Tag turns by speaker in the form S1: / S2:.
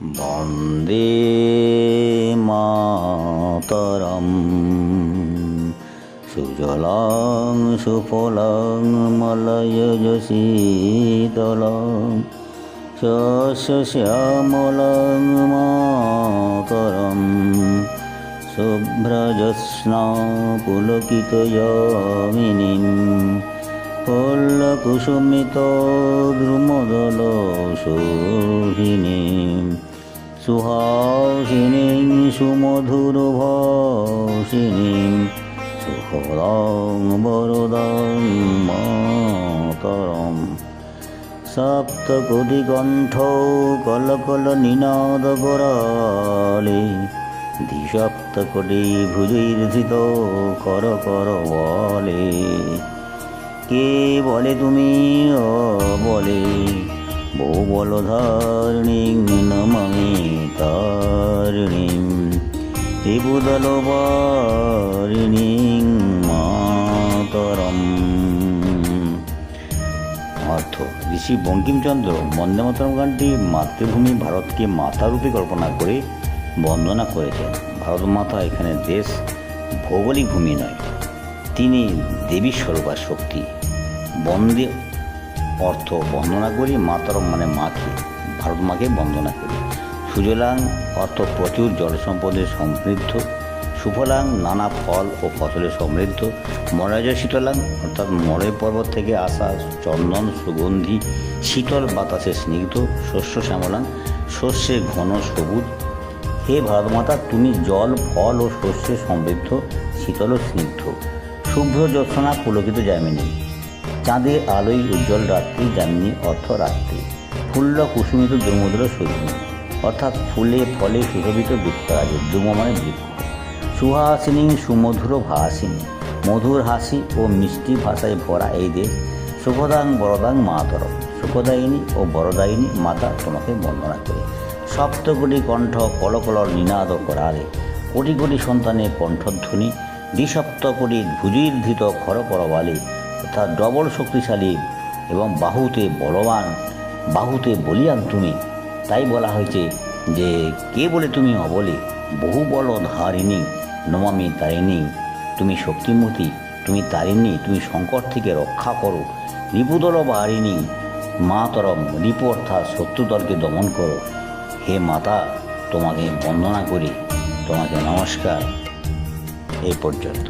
S1: বন্দে মাতরম। সুজলাং সুফলাং মলয়জ শীতলাং শস্য শ্যামলাং মাতরম। শুভ্রজ্যোৎস্না পুলকিতযামিনীং ফল্লকুসুমিতদ্রুমদলশোভিনীং সুহাসিনীং সুমধুরভাষিণীং সুখদাং বরদাং মাতরম। সপ্তকোটিকণ্ঠ কলকলনিনাদকরালে দ্বিসপ্তকোটি ভুজৈর্ধৃত করকরবালে। কে বলে তুমি বলে বহু বলধারিণীং নমামি তারিণীং ত্রিভুদলবারিণীং মাতরম। অর্থ: ঋষি বঙ্কিমচন্দ্র বন্দে মাতরম গানটি মাতৃভূমি ভারতকে মাতারূপে কল্পনা করে বন্দনা করেছেন। ভারত মাতা এখানে দেশ, ভৌগোলিক ভূমি নয়, তিনি দেবী স্বরূপা শক্তি। বন্দে অর্থ বন্দনা করি, মাতরম মানে মাকে, ভারত মাকে বন্দনা করি। সুজলাং অর্থ প্রচুর জল সম্পদে সমৃদ্ধ। সুফলাং নানা ফল ও ফসলে সমৃদ্ধ। মলয়জ শীতলাং অর্থাৎ মলয় পর্বত থেকে আসা চন্দন সুগন্ধি শীতল বাতাসে স্নিগ্ধ। শস্য শ্যামলাং শস্যে ঘন সবুজ। হে ভারতমাতা, তুমি জল, ফল ও শস্যে সমৃদ্ধ, শীতল ও স্নিগ্ধ। শুভ্র জ্যোৎস্না পুলকিত যামিনী, চাঁদের আলোয় উজ্জ্বল রাত্রি। যামিনী অর্থ রাত্রি। ফুল্ল কুসুমিত দ্রুমদল শোভিনী অর্থাৎ ফুলে ফলে সুশোভিত বৃক্ষরাজি। দ্রুম মানে বৃক্ষ। সুহাসিনী সুমধুর ভাসিনী, মধুর হাসি ও মিষ্টি ভাষায় ভরা এই দেশ। সুখদাং বরদাং মাতরম, সুখদায়িনী ও বরদায়িনী মাতা তোমাকে বন্দনা করে। সপ্তকোটি কণ্ঠ কলকল নিনাদ করালে, কোটি কোটি সন্তানের কণ্ঠধ্বনি। দ্বিসপ্তকোটি ভুজৈর্ধৃত খরকরবালে অর্থাৎ ডবল শক্তিশালী এবং বাহুতে বলবান, বাহুতে বলিয়ান তুমি। তাই বলা হয়েছে যে কে বলে তুমি অবলে বহু বল ধারিণী নমামি তারিণী। তুমি শক্তিমতী, তুমি তারিণী, তুমি সংকট থেকে রক্ষা করো। রিপুদল বাহিনী মাতরম, রিপু অর্থাৎ শত্রুদলকে দমন করো। হে মাতা, তোমাকে বন্দনা করি, তোমাকে নমস্কার। এই পর্যন্ত।